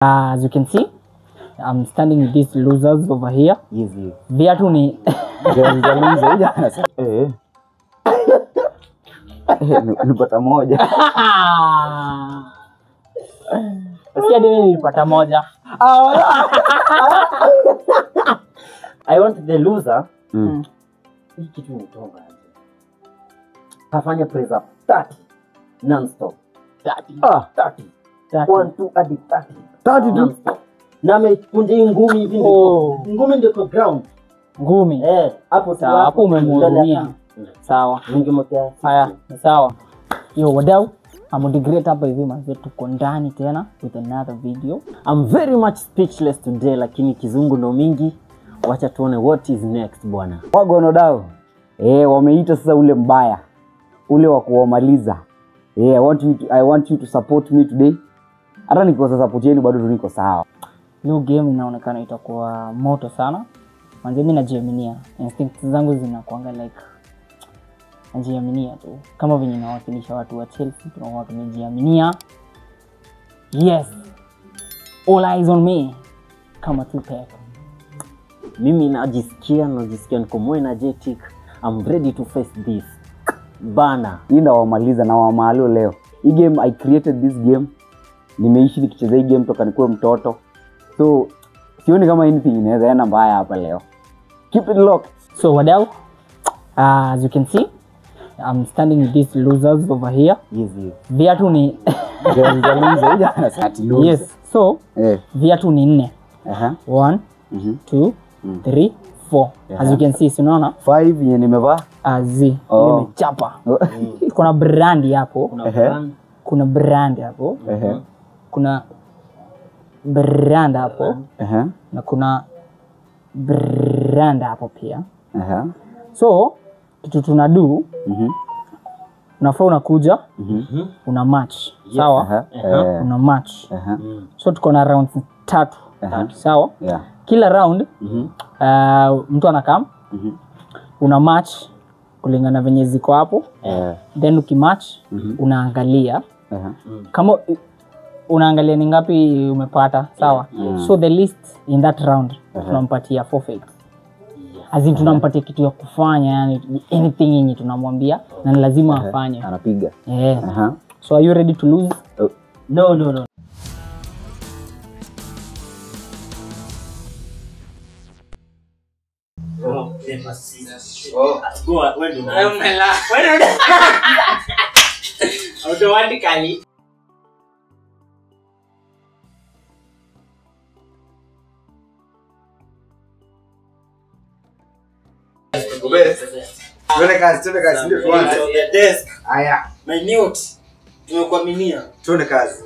As you can see, I'm standing with these losers over here. Yes. Viatu ni nilipata moja. Usikia dini nilipata moja. I want the loser. Hii kitu ni tonga. Kafanya press up 30 non-stop. 30. 30. 1 2 hadi 30. 30 tu. Na amekunja ngumi hivi ndio. Ngumi ndio kwa ground. Ngumi. Hapo sawa, hapo umemhurumia. Sawa. Ningemwekea. Haya, sawa. Yo, wadau, I'm hapa hivi manze, tuko ndani tena with another video. I'm very much speechless today, lakini kizungu ndo mingi. Wacha tuone what is next bwana. Wagono dao. Wameita sasa ule mbaya. Ule wa kuwamaliza. I want you to support me today. Hata niko sasa support yenu bado niko sawa. Leo game inaonekana itakuwa moto sana. Manze mimi najiaminia. Instincts zangu zinakuanga like najiaminia tu. Kama venye nawakilisha watu wa Chelsea, tunakuwa tumejiaminia. Yes. All eyes on me. Kama Tupac. Mimi najisikia niko more energetic. I'm ready to face this. Bana. Hii ndo wamaliza na wamaalio leo. Hii game, I created this game. Nimeishi nikicheza hii game toka nikuwe mtoto. So sioni kama anything inaweza enda mbaya hapa leo. Keep it locked. So wadau, as you can see, I'm standing with these losers over here. Yes. Viatu ni Yes. So viatu ni 4. 1 2 3 4. As you can see, unaona 5 yenye nimevaa nimechapa. Kuna brand hapo. Kuna brand hapo. Kuna brand hapo. Na kuna brand hapo pia. So kitu tunadu, unafaa unakuja, una match. Sawa? Una match. So tuko na rounds 3. Sawa? Kila round mtu anakam, una match kulingana venye ziko hapo. Then ukimatch unaangalia kama unaangalia ni ngapi umepata. Sawa? So the least in that round tunampatia forfeit. As in tunampatia kitu ya kufanya, yani anything yenye tunamwambia na lazima afanye. Anapiga. So are you ready to lose? No. Automatically. Tuone kazi ndio tuanze. Desk. Haya. Minute. Tumekuaminia. Tuone kazi.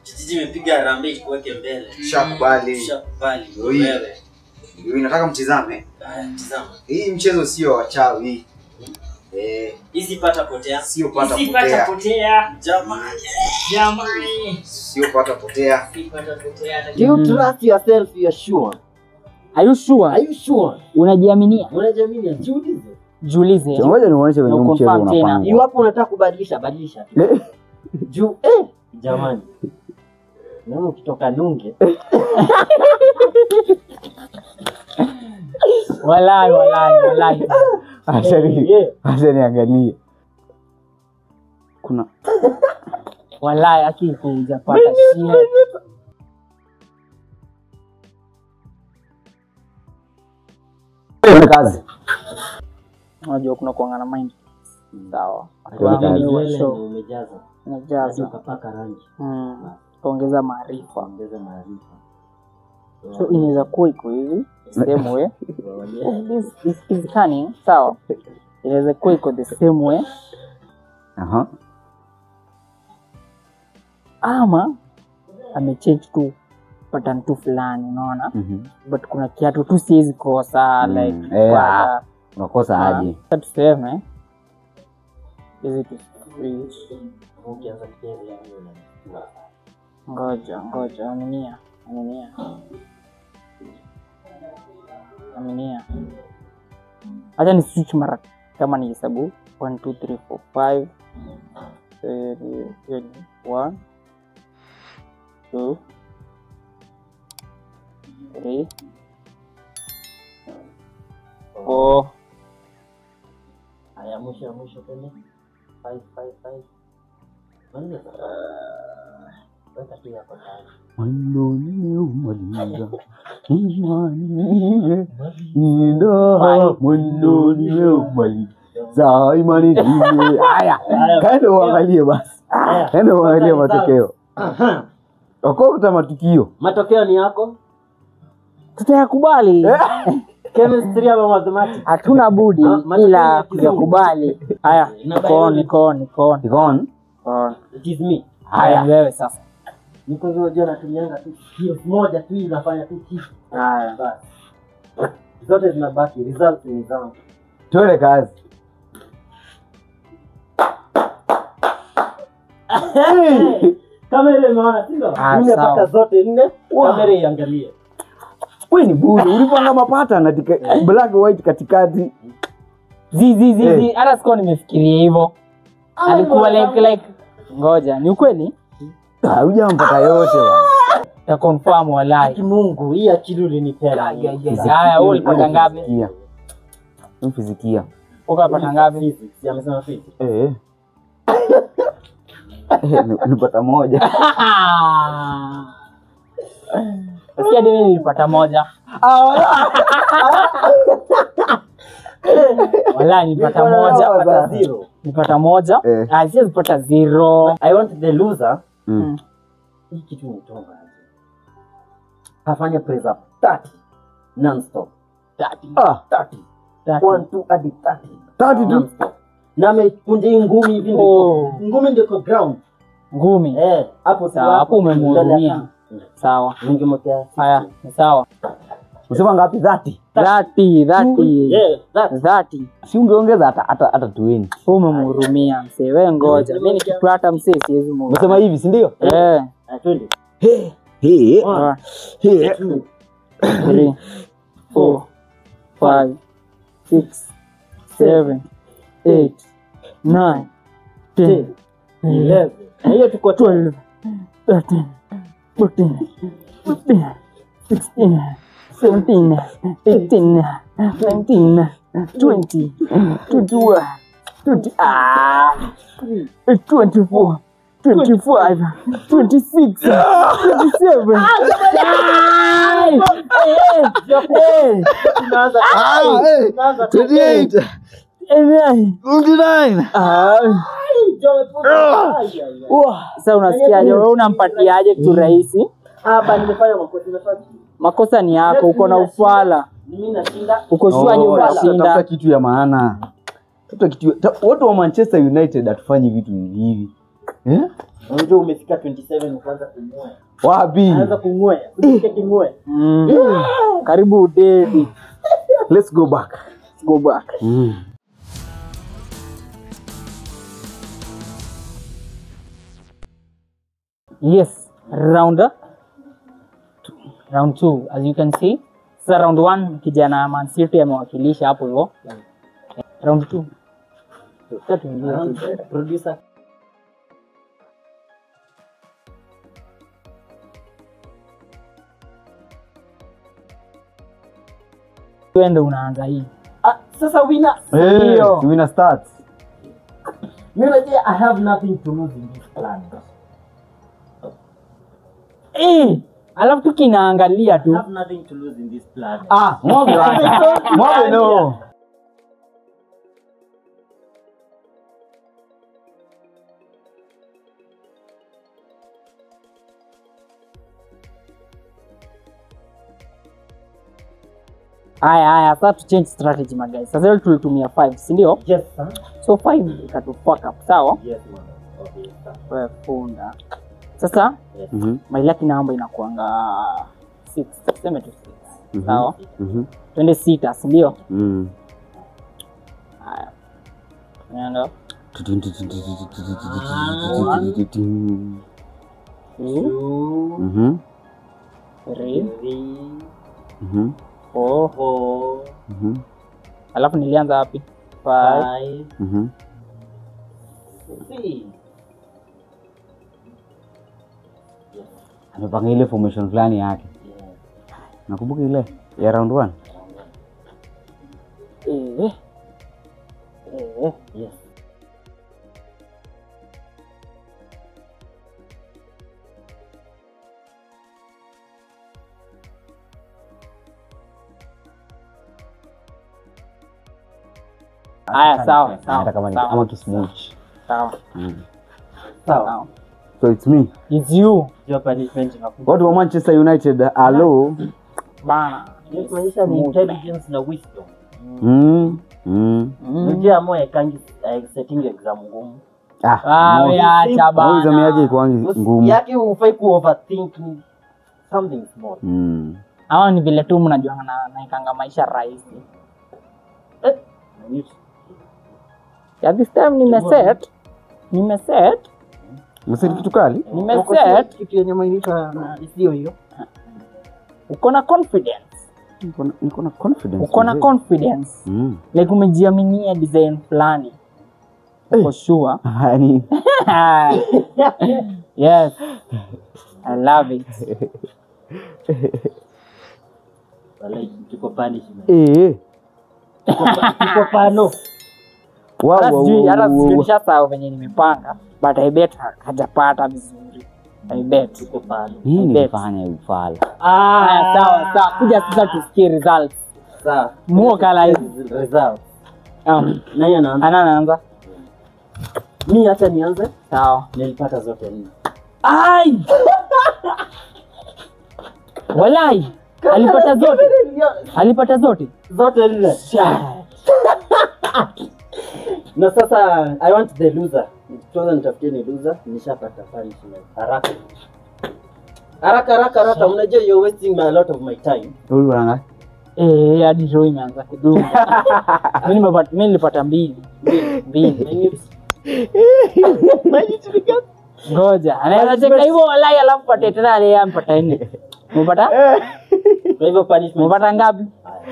Kijiji imepiga harambee kuweke mbele. Shakubali. Wewe. Nataka mtizame. Tazama. Hii mchezo sio wachawi. Hizi pata potea. Sio pata potea. Jamani. Sio pata potea. Do you trust yourself? You are sure? Are you sure? Unajiaminia? Jiulize. Ngoja nionyeshe venye mchezo unafanya. Iwapo unataka kubadilisha. Juu jamani. Naona ukitoka nunge. Walai. Acha niangalie. Kuna walai akikuja pata shia. tuone kazi. Unajua kuna kuangana mind. Sawa. Umejaza. Ukapaka rangi. Ongeza maarifa. So inaweza kuwa iko hivi, same way. This is cunning, sawa. Inaweza kuwa iko the same way. Ama amechange tu pattern tu fulani, unaona? But kuna kiatu tu siwezi kosa like unakosa aje. Sasa tuseme is it switch. Ukianza kucheza Ngoja, aminia. Acha ni switch mara kama ni hesabu 1 2 3 4 5 1 2 3 4 Haya, mwisho tena. 5 Manne. Weka tu yako tayari. Mwandoni umaliza. Imani. Ndo mwandoni umaliza. Imani ndiye. Haya. Kaenda uangalie basi. Kaenda uangalie matokeo. Okota matukio. Matokeo ni yako? Tutayakubali. Chemistry ama mathematics? Hatuna budi ila kuyakubali. Haya, Nikon. It is me. Haya, wewe sasa. Niko unajua natumianga tu hiyo moja tu inafanya tu kitu. Haya. Basi. Zote zinabaki, result ni zangu. Tuone kazi. Kamera imeona sio? Nimepata zote 4, kamera iangalie. Wewe ni bure. Ulipanga mapata na black white katikati. Zizi. Hata siko nimefikiria hivyo. Alikuwa like ngoja, ni ukweli? Hujampata yote bwana. Ta confirm wallahi. Mungu, hii akili ulinipea. Haya, wewe ulipata ngapi? Fizikia. Ukapata ngapi? Physics. Amesema physics. Nilipata 1. Usikia mimi nilipata 1. Wallahi nilipata 1. Nilipata 1. Siwezi kupata 0. I want the loser. Hii kitu ni tonga. Afanye press up 30 non-stop. 30. 1 2 hadi 30 tu. Na amekunja hii ngumi hivi ndio. Ngumi ndio kwa ground. Ngumi. Hapo sawa, hapo umemhurumia. Sawa. Ningemwekea. Haya, ni sawa. Usema ngapi? 30. 30. Si ungeongeza hata 20. Umemhurumia msee. Wewe ngoja. Mimi nikipata msee siwezi mhurumia. Unasema hivi, si ndio? Twende. 3 4 5 6 7 8 9 10 11 hiyo tuko 12 13 14 15 16 17 18 19 20 21 24 25 26 27 28 29. Sasa unasikiaje? Wewe unampatiaje kitu rahisi? Hapa nimefanya makosa. Makosa ni yako, uko na ufala. Mimi nashinda. Uko shuaje unashinda? Tafuta kitu ya maana. Watu wa Manchester United hatufanyi vitu hivi. Unajua umefika 27 ukaanza kunyoa. Wapi? Anza kunyoa. Usike kinyoa. Karibu dedi. Let's go back. Yes, round 2 as you can see. Sasa round 1 kijana Man City amewakilisha hapo hivyo. Round 2. Producer. Twende unaanza hii. Sasa winner. Winner starts. Mimi najua I have nothing to lose in this plan. Alafu tukinaangalia tu. I have nothing to lose in this plan. Ng'ombe no. Haya, sasa tu change strategy my guys. Sasa tulitumia 5, si ndio? Yes sir. So 5 ikatu fuck up, sawa? Yes man. Okay, sir. Wewe funda. Sasa my lucky number inakuanga 6. Tuseme tu 6. Sawa? Twende 6, si ndio? Haya. Nenda. 2 3 4 alafu nilianza wapi? 5 6 7 Amepanga ile formation fulani yake. Nakumbuka ile ya round 1. Yes. Haya, sawa. Hata kama ni ama kismooch. Sawa. Sawa. So it's me. It's you. Your punishment inakuja. Watu wa Manchester United, hello. Bana. Inaonyesha ni intelligence na wisdom. Unajua moyo kangi setting exam ngumu. Acha bana. Exam yake iko ngumu. Yake ufai ku overthink something small. Hawa ni vile tu mnajua naikanga maisha rahisi. Ya this time nimeset. Msiri kitu kali? Nimeset kitu yenye mainisha na sio hiyo. Uko na confidence. Niko na confidence. Uko na confidence. Like umejiaminia design fulani. For sure. Hani. Yes. I love it. Like tuko punishment. Tuko pano. Hata sijui sawa venye nimepanga, but I bet hajapata vizuri. I bet Tuko pano. Nini nifanye ufala? Sawa. Kuja sasa tusikie results. Sawa. Muoka live Results. Nani anaanza? Anaanza. Mimi acha nianze. Sawa. Nilipata zote 4. Ai! Walai. Alipata zote. Zote 4. Na sasa I want the loser. Tuanze nitafutie ni loser, nishapata punishment. Haraka. Unajua you're wasting a lot of my time. Wewe bwana. Hadi show imeanza kudumu. Mimi nilipata 2. Ngoja. Anaweza cheka hivyo walai alafu pate tena yeye ampata 4. Umepata? Kwa hivyo punishment. Umepata ngapi?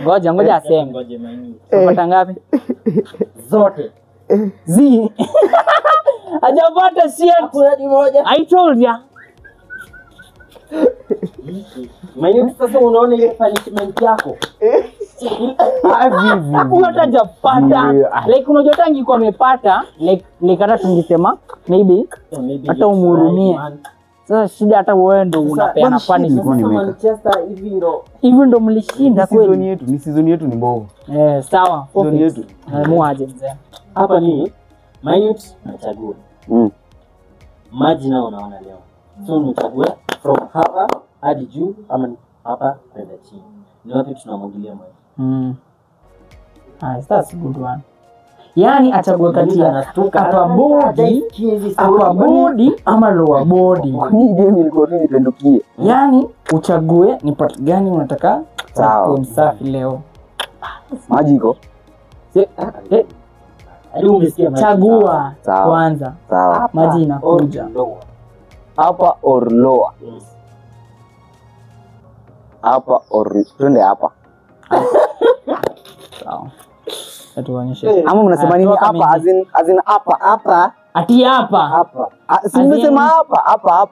Ngoja aseme. Ngoja mimi. Umepata ngapi? Zote. Hajapata shit. Kuna moja. I told ya. Mimi sasa unaona ile punishment yako. Hajapata. Like unajua tangi kwa amepata, like hata tungesema maybe hata umhurumie. Sasa shida hata wewe ndo unapeana punishment. Manchester hivi ndo mlishinda kweli. Season yetu ni mbovu. Sawa. Season yetu. Muaje mzee. Hapa ni minute nachagua. Maji nao unaona leo. So nichague from hapa hadi juu ama hapa kwenda chini. Ni wapi tunamwagilia maji? That's a good one. Yani achague kati ya upper body ama lower body. Hii game ilikuwa tu nipendukie. Yani uchague ni part gani unataka. Sawa. Msafi leo. Maji iko. Chagua kwanza. Sawa. Maji inakuja. Upper or lower? Upper or twende hapa. Sawa. Tuonyeshe. Ama mnasema nini hapa as in hapa? Ati hapa. Si nimesema hapa.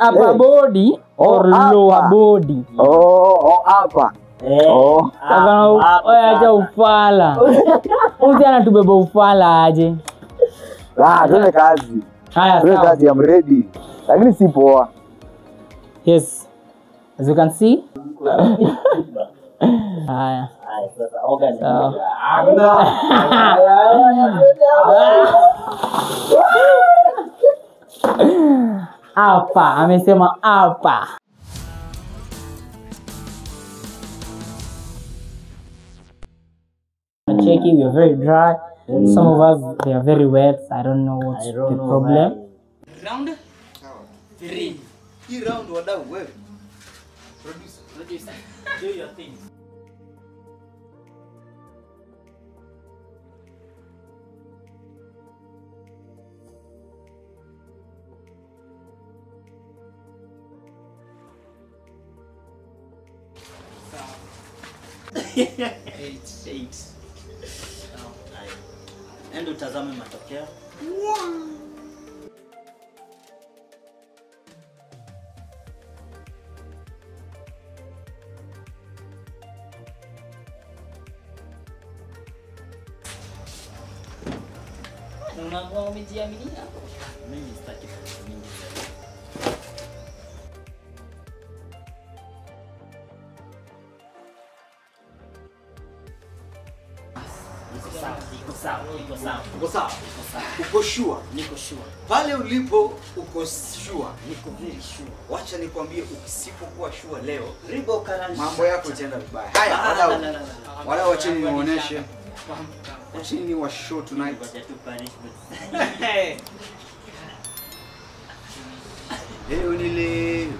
Upper body or lower body. Hapa. Acha ufala. Uzi anatubeba ufala aje. Tuende kazi. Haya, tuende kazi, I'm ready. Lakini si poa. Yes. As you can see. Haya. Sasa organize. Hapa, amesema hapa. Checking, we are very dry. Some of us, they are very wet. I don't know what's the problem. Round 3. Hii round wadau wewe. Producer. Do your thing. Eight. Endo utazame matokeo. Wow. Sasa unakuwa umejiaminia. Mimi sitaki pesa mingi zaidi. Uko sure? Niko sure. Pale ulipo uko sure? Niko very sure. Wacha nikwambie, ukisipokuwa sure leo, Ribo Karan. mambo yako itaenda vibaya. Haya, wadau wacheni niwaoneshe. Wacheni wa show tonight. Leo ni leo,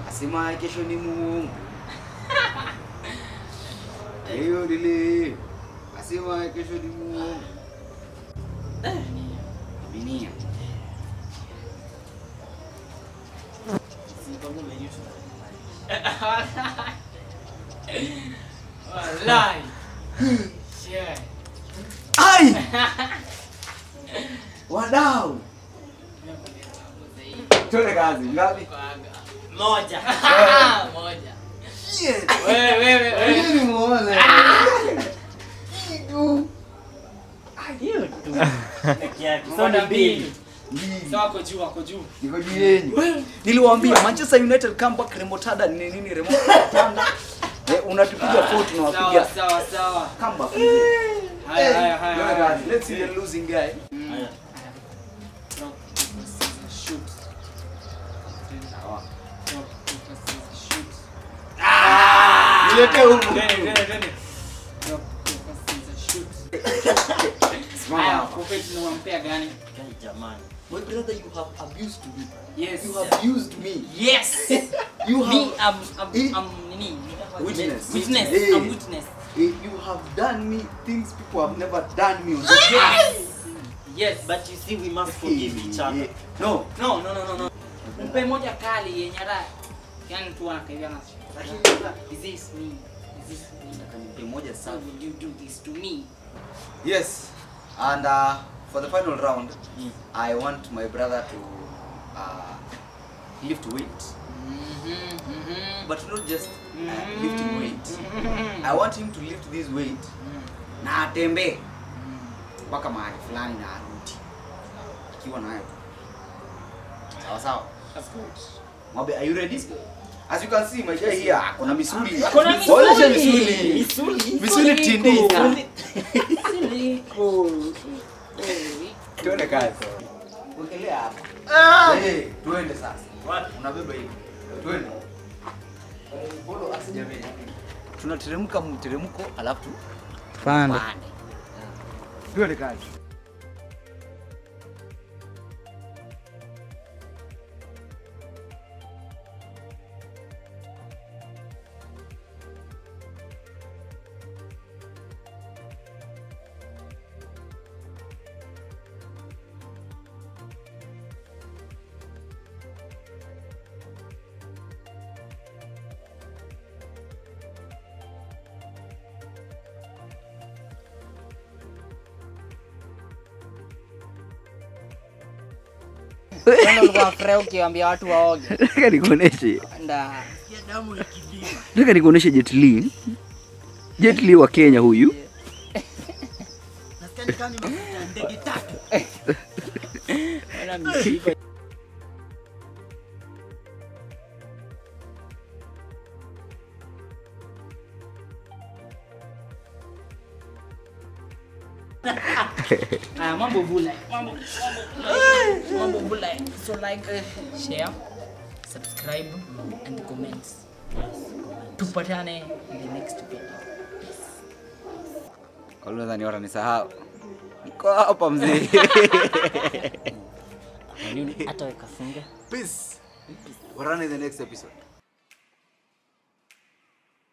asema kesho ni Mungu. Leo ni leo, asema kesho ni Mungu. Binia. Wallahi. Shit. Ai! Wadau. Tuone kazi, ngapi? Moja. Moja. Yes. Wewe. Ni muone. Hiyo tu. Soda mbili. Sawa, ako juu. Niko juu yenu. Niliwaambia Manchester United comeback remontada ni nini remontada? Unatupiga photo na wapiga. Sawa. Comeback. Haya. Let's see the losing guy. Shoot. Nilete huko. Haya, profit ni wampea gani? Jamani. My brother, you have abused me. Yes. You have used me. Yes. You Me, have I'm nini? Witness. Witness. Hey. I'm witness. You have done me things people have never done me. Yes. But you see, we must forgive each other. No. No. Mpe moja kali yenye hata yani tu anakaivia na. Is this me? Nipe moja How sana. would you do this to me? Yes. And for the final round, I want my brother to lift weight. But not just lifting weight. I want him to lift this weight na atembe mpaka mahali fulani na arudi akiwa nayo. Sawa. That's good. Mwabe, are you ready? As you can see, my guy here, kuna misuli. Kuna misuli. Onyesha misuli. Misuli tindika. Tuone kazi. Wekelea hapa. Tuende sasa. Unabeba hivi. Tuende. Bolo asijameni. Tunateremka mteremko alafu Pande. tuende kazi. Ndio ulikuwa freo ukiambia watu waoge. Nataka nikuoneshe. Nda. Nataka nikuoneshe Jet Li. Jet Li wa Kenya huyu. Nasikia kama nimekuta ndege tatu. Wana msiba. Mambo bula. Mambo bula. So like, share, subscribe and comment. Tupatane in the next video. Kalunza ni wata nisahau. Niko hapa mzee. Hata weka funga. Peace. We're on in the next episode.